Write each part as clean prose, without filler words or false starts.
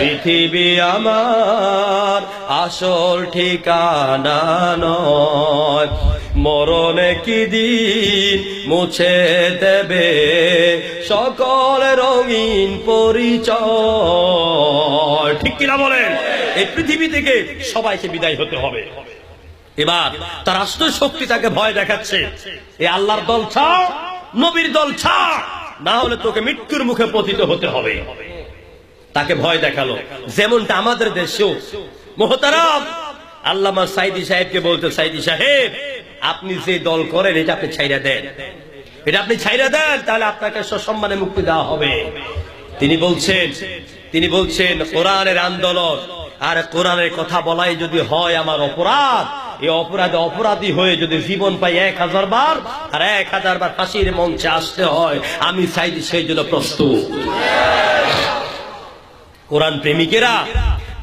পৃথিবী আমার আসল ঠিকানা নয়, মরণে কি দিন মুছে দেবে সকল রঙিন পরিচয়। ঠিক কিনা বলেন? এই পৃথিবী থেকে সবাইকে বিদায় হতে হবে। এবার তার রাষ্ট্র শক্তি তাকে ভয় দেখাচ্ছে, এই আল্লাহর দল ছাড়, নবীর দল ছাড়, না হলে তোকে মৃত্যুর মুখে পতিত হতে হবে। তাকে ভয় দেখালো। যেমনটা আমাদের দেশেও মোহতারাম আল্লামা সাইদি সাহেবকে বলতে, সাইদি সাহেব আপনি যে দল করেন এটা আপনি ছাইরা দেন, এটা আপনি ছাইরা দেন, তাহলে আপনাকে সসম্মানে মুক্তি দেওয়া হবে। তিনি বলছেন কোরআনের আন্দোলন আর কোরআনের কথা বলাই যদি হয় আমার অপরাধ, এই অপরাধে অপরাধী হয়ে যদি জীবন পাই 1000 বার আর 1000 বার ফাঁসির মঞ্চে আসতে হয়, আমি সাইদি সেই জন্য প্রস্তুত।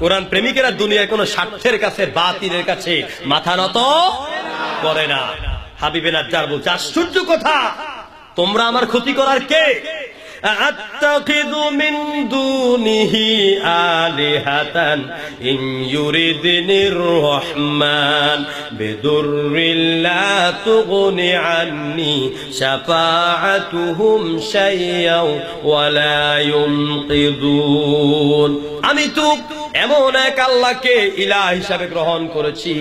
কোরআন প্রেমিকেরা দুনিয়ায় কোন স্বার্থের কাছে, বাতিলের কাছে মাথা নত করে না। হাবিবে নাজ্জার বলছে, আশ্চর্য কথা, তোমরা আমার ক্ষতি করার কে? আত্তাখিযু মিন দুনিহি আলিহাতান ইন ইউরিদনির রহমান বিদুররিন লা তুগনি আন্নি শাফাআতুহুম শাইয়্যাও ওয়া লা ইউনকিযুন। আমি তো এমন এক আল্লাহকে ইলাহ হিসাবে গ্রহণ করেছি,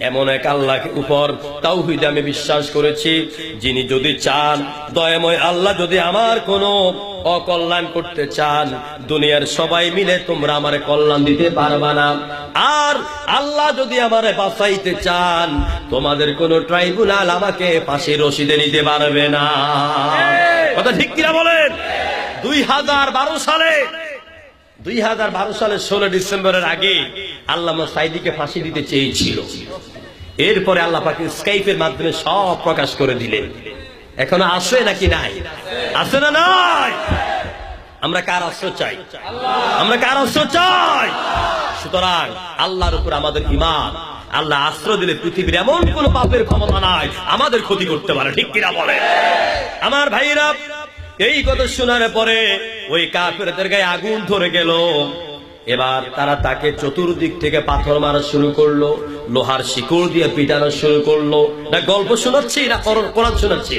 এমন এক আল্লাহকে উপর তাওহীদে আমি বিশ্বাস করেছি, যিনি যদি চান, দয়াময় আল্লাহ যদি আমার কোনো অকল্যাণ করতে চান, দুনিয়ার সবাই মিলে তোমরা আমারে কল্যাণ দিতে পারবা না। আর আল্লাহ যদি আমারে বাঁচাইতে চান, তোমাদের কোন ট্রাইব্যুনাল আমাকে ফাঁসির রশিদে নিতে পারবে না। কথা ঠিক কিনা বলেন? 2012 সালে 16 ডিসেম্বরের আগে আল্লামা সাইদিকে ফাঁসি দিতে চেয়েছিল। এরপরে আল্লাহ পাক স্কাইপের মাধ্যমে সব প্রকাশ করে দিলেন। এখনো আসে নাকি নাই? আছে না নাই? আমরা কার আশ্রয় চাই? আমরা কার আশ্রয় চাই? সুতরাং আল্লাহর উপর আমাদের ঈমান। আল্লাহ আশ্রয় দিলে পৃথিবীর এমন কোন পাপের ক্ষমতা নাই আমাদের ক্ষতি করতে পারে। ঠিক কিনা বলে? আমার ভাইরা, এই কথা শোনার পরে ওই কাফেরদের গায়ে আগুন ধরে গেল। এবার তারা তাকে চতুর্দিক থেকে পাথর মারা শুরু করলো, লোহার শিকড় দিয়ে পিটানো শুরু করলো। না গল্প শোনাচ্ছি না কোরআন শোনাচ্ছি?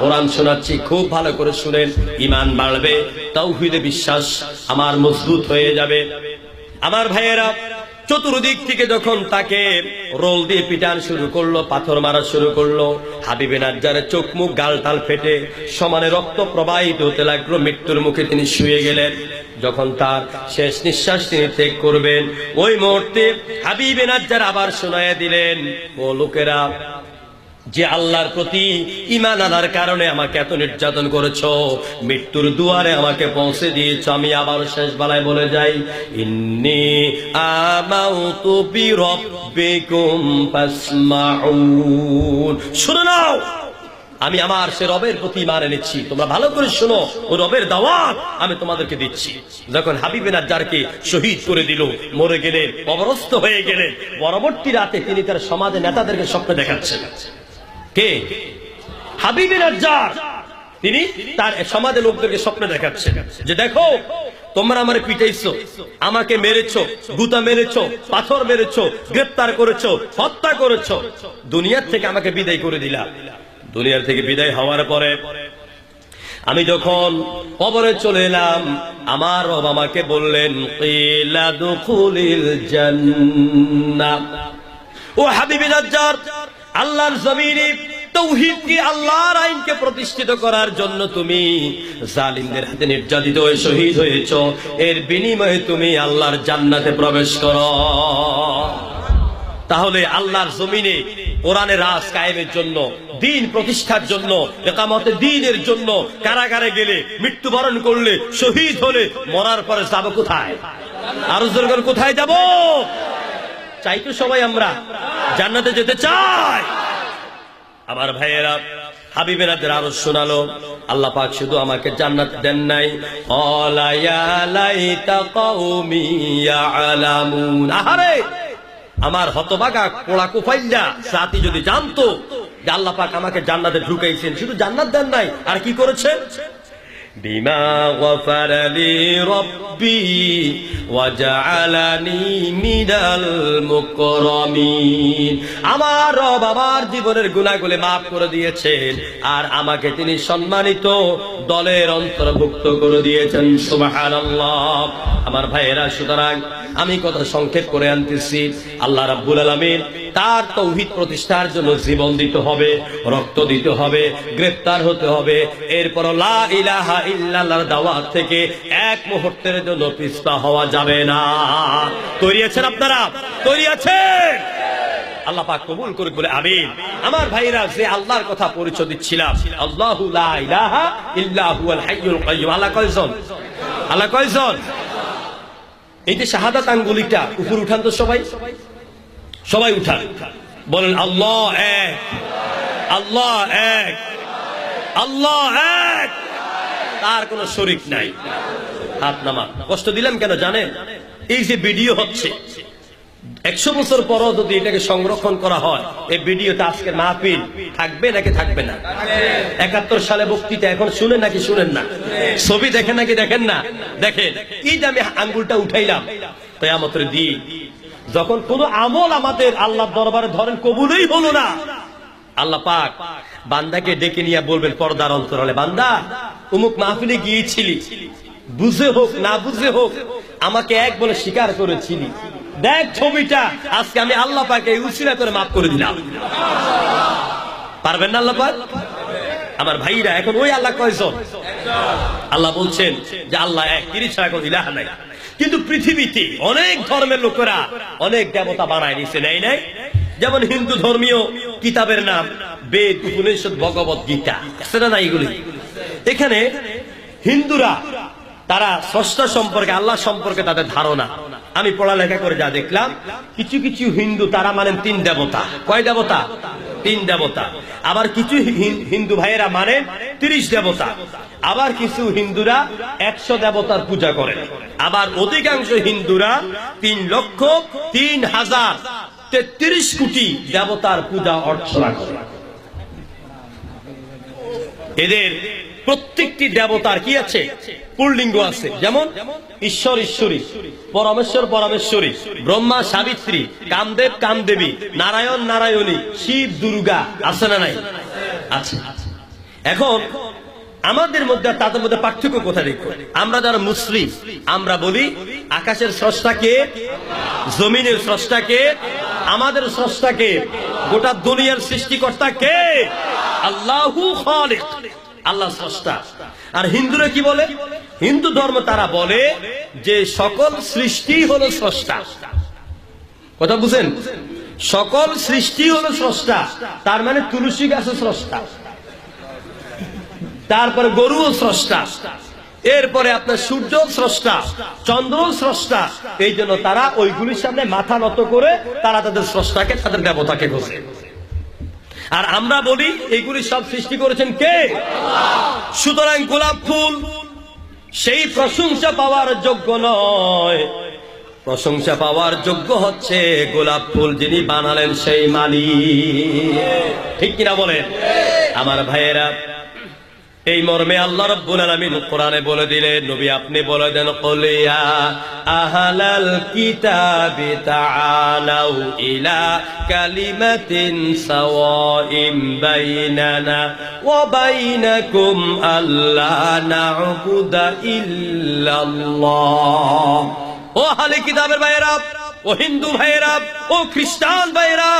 কোরআন শোনাচ্ছি, খুব ভালো করে শুনেন, ঈমান বাড়বে, তাওহীদে বিশ্বাস আমার মজবুত হয়ে যাবে। আমার ভাইয়েরা, চতুর্দিক থেকে যখন তাকে রোল দিয়ে পিটান শুরু করলো, পাথর মারা শুরু করলো, হাবিবে নাজ্জারের চোখ মুখ গাল টাল ফেটে সমানে রক্ত প্রবাহিত হতে লাগলো। মৃত্যুর মুখে তিনি শুয়ে গেলেন। যখন তার শেষ নিঃশ্বাস তিনি ত্যাগ করবেন, ওই মুহূর্তে হাবিবে নাজ্জার আবার শোনায়া দিলেন, ও লোকেরা, যে আল্লাহর প্রতি ঈমান আনার কারণে আমাকে এত নির্যাতন করেছো, মৃত্যুর দুয়ারে আমাকে পৌঁছে দিয়েছো, আমি আবার শেষ বেলায় বলে যাই, ইন্নী আমানতু বিরাব্বিকুম ফাসমাউন। শুনো নাও, আমি আমার সে রবের প্রতি ঈমান এনেছি, তোমরা ভালো করে শোনো, ও রবের দাওয়াত আমি তোমাদেরকে দিচ্ছি। যখন হাবিবে নাজ্জারকে শহীদ করে দিল, মরে গেলেন, কবরস্থ হয়ে গেলেন, পরবর্তী রাতে তিনি তার সমাজের নেতাদেরকে স্বপ্ন দেখাচ্ছেন। কে? হাবিবে নাজ্জার। তিনি তার সমাজের লোকদেরকে স্বপ্ন দেখাচ্ছেন যে দেখো, তোমরা আমারে পিটাইছো, আমাকে মেরেছো, গুতা মেরেছো, পাথর মেরেছো, গ্রেফতার করেছো, হত্যা করেছো, দুনিয়ার থেকে আমাকে বিদায় করে দিলা। দুনিয়ার থেকে বিদায় হওয়ার পরে আমি যখন কবরে চলে এলাম, আমার রব আমাকে বললেন, কিলা দুখুলিল জান্নাহ। ও হাবিবে নাজ্জার, আল্লাহর জমিনে তাওহীদকে, আল্লাহর আইনকে প্রতিষ্ঠিত করার জন্য তুমি জালিমদের হাতে নির্যাতিত হয়ে শহীদ হয়েছো, এর বিনিময়ে তুমি আল্লাহর জান্নাতে প্রবেশ করো। তাহলে আল্লাহর জমিনে কোরআনের রাজ কায়েমের জন্য, দ্বীন প্রতিষ্ঠার জন্য, ইকামতে দ্বীনের জন্য কারাগারে গেলে, মৃত্যুবরণ করলে, শহীদ হলে, মরার পরে যাব কোথায়? আরো জোরে করে কোথায় যাব? চাই তো সবাই আমরা জান্নাতে যেতে চাই। আমার ভাইয়েরা, হাবিবে নাজ্জার আরো শোনালো, আল্লাহ পাক শুধু আমাকে জান্নাত দেন নাই, ক্বালা ইয়া লাইতা কওমি ইয়ালামুন। আহারে, আমার হতভাগা পোড়া কুফাইল্লা জাতি যদি জানতো যে আল্লাহ পাক আমাকে জান্নাতে ঢুকাইছেন, শুধু জান্নাত দেন নাই, আর কি করেছেন? বিমা গফারালি রব্বি ওয়াজআলানি মিনাল মুকরামিন। আমার রব আমার জীবনের গুনাহগুলো মাফ করে দিয়েছেন আর আমাকে তিনি সম্মানিত দলের অন্তর্ভুক্ত করে দিয়েছেন। সুবহানাল্লাহ। আমার ভাইয়েরা, সুতরাং আমি কথা সংক্ষেপ করে আনতেছি, আল্লাহ রাব্বুল আলামিন তার তৌহিদ প্রতিষ্ঠার জন্য জীবন দিতে হবে, রক্ত দিতে হবে, গ্রেফতার হতে হবে, এরপর লা ইলাহা ইল্লাল্লাহর দাওয়াত থেকে এক মুহূর্তের জন্য পিছপা হওয়া যাবে না। তৈরি আছেন আপনারা? তৈরি আছেন? আল্লাহ পাক কবুল করে বলে আমিন। আমার ভাইরা, যে আল্লাহর কথা পরিচয় দিচ্ছিলাম, আল্লাহু লা ইলাহা ইল্লা হুয়াল হাইয়ুল কাইয়্যুম। আল্লাহ কয়জন? আল্লাহ কয়জন? এই যে শাহাদাত আঙ্গুলিটা উপর উঠান তো সবাই, সবাই উঠান, বলেন আল্লাহ এক, আল্লাহ এক, আল্লাহ এক, তার কোনো শরীক নাই। হাত নামান। কষ্ট দিলাম কেন জানেন? এই যে ভিডিও হচ্ছে, 100 বছর পরও যদি এটাকে সংরক্ষণ করা হয়, এই ভিডিওতে আজকে মাহফিল থাকবে নাকি থাকবে না? 71 সালে বক্তৃতা এখন শুনেন নাকি শুনেন না? ছবি দেখেন নাকি দেখেন না? দেখেন, এই যে আমি আঙ্গুলটা উঠাইলাম, কিয়ামতের দিন যখন কোন আমল আমাদের আল্লাহর দরবারে ধরেন কবুলই হলো না, আল্লাহ পাক বান্দাকে ডেকে নিয়ে বলবেন পর্দার অন্তরালে, বান্দা অমুক মাহফিলে গিয়েছিলি, বুঝে হোক না বুঝে হোক আমাকে এক বলে স্বীকার করেছিলি, দেখ ছবিটা, আজকে আমি আল্লাহ পাকে উসিলা করে মাফ করে দিলাম। পারবেন না আল্লাহ পাক? আমার ভাইরা, এখন ওই আল্লাহ কয়জন? আল্লাহ বলছেন যে আল্লাহ এক, তিনি ছাড়া কোনো ইলাহ নাই। কিন্তু পৃথিবীতে অনেক ধর্মের লোকেরা অনেক দেবতা বানায় নিছে, নাই নাই? যেমন হিন্দু ধর্মীয় কিতাবের নাম বেদ, উপনিষদ, ভগবত গীতা, সেটা না? এগুলি এখানে হিন্দুরা তারা স্রষ্টা সম্পর্কে, আল্লাহ সম্পর্কে তাদের ধারণা, আমি পড়ালেখা করে যা দেখলাম, কিছু কিছু হিন্দু তারা মানেন 3 দেবতা। কয় দেবতা? 3 দেবতা। আবার কিছু হিন্দু ভাইয়েরা মানেন 30 দেবতা। আবার কিছু হিন্দুরা 100 দেবতার পূজা করেন। আবার অধিকাংশ হিন্দুরা 3,03,033 কোটি দেবতার পূজা অর্চনা করে। এদের প্রত্যেকটি দেবতার কি আছে? পুল্লিঙ্গ আছে। যেমন ঈশ্বর ঈশ্বরী, পরমেশ্বর পরমেশ্বরী, ব্রহ্মা সাবিত্রী, কামদেব কামদেবী, নারায়ণ নারায়ণী, শিব দুর্গা, আছে না নাই? আছে। এখন আমাদের মধ্যে তাদের মধ্যে পার্থক্য কোথায় দেখো? আমরা যারা মুসলিম, আমরা বলি আকাশের স্রষ্টাকে, জমিনের স্রষ্টাকে, আমাদের স্রষ্টাকে, গোটা দুনিয়ার সৃষ্টিকর্তাকে, আল্লাহু খালিক, আল্লাহ স্রষ্টা। আর হিন্দুরা কি বলে? হিন্দু ধর্ম তারা বলে যে সকল সৃষ্টি হলো স্রষ্টা। কথা বুঝেন? সকল সৃষ্টি হলো স্রষ্টা, তার মানে তুলসী গাছ স্রষ্টা, তারপরে গরুও স্রষ্টা, এরপরে আপনার সূর্য স্রষ্টা, চন্দ্র স্রষ্টা। এই জন্য তারা ওইগুলির সামনে মাথা নত করে তারা তাদের স্রষ্টাকে, তাদের দেবতাকে খোঁজে। আর আমরা বলি এইগুলি সব সৃষ্টি করেছেন কে? সুতরাং গোলাপ ফুল সেই প্রশংসা পাওয়ার যোগ্য নয়, প্রশংসা পাওয়ার যোগ্য হচ্ছে গোলাপ ফুল যিনি বানালেন সেই মালিক। ঠিক কিনা বলেন? আমার ভাইয়েরা, এই মর্মে আল্লাহ রাব্বুল আলামিন কোরআনে বলে দিলেন, নবী আপনি বলে দেন, কুল ইয়া আহলাল কিতাবি তাআলাউ ইলা কালিমাতিন সাওয়াইন বাইনানা ওয়া বাইনাকুম আল্লা না'বুদা ইল্লাল্লাহ। ও আহলে কিতাবের ভাইয়েরা, ও হিন্দু ভাইয়েরা, ও খ্রিস্টান ভাইয়েরা,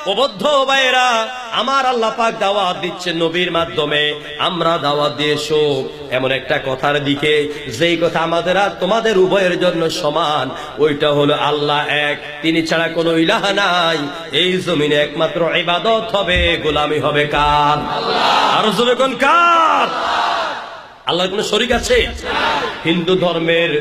ও বৌদ্ধ ভাইয়েরা, আমার আল্লাহ পাক দাওয়াত দিচ্ছেন নবীর মাধ্যমে। আমরা দাওয়াত দিয়েছো এমন একটা কথার দিকে, যেই কথা আমাদের আর তোমাদের উভয়ের জন্য সমান। ওইটা হলো আল্লাহ এক, তিনি ছাড়া কোনো ইলাহ নাই। এই জমিনে একমাত্র ইবাদত হবে, গোলামি হবে কার? আর জোরে কোন কার? আল্লাহর কোনো শরীক আছে? হিন্দু ধর্মের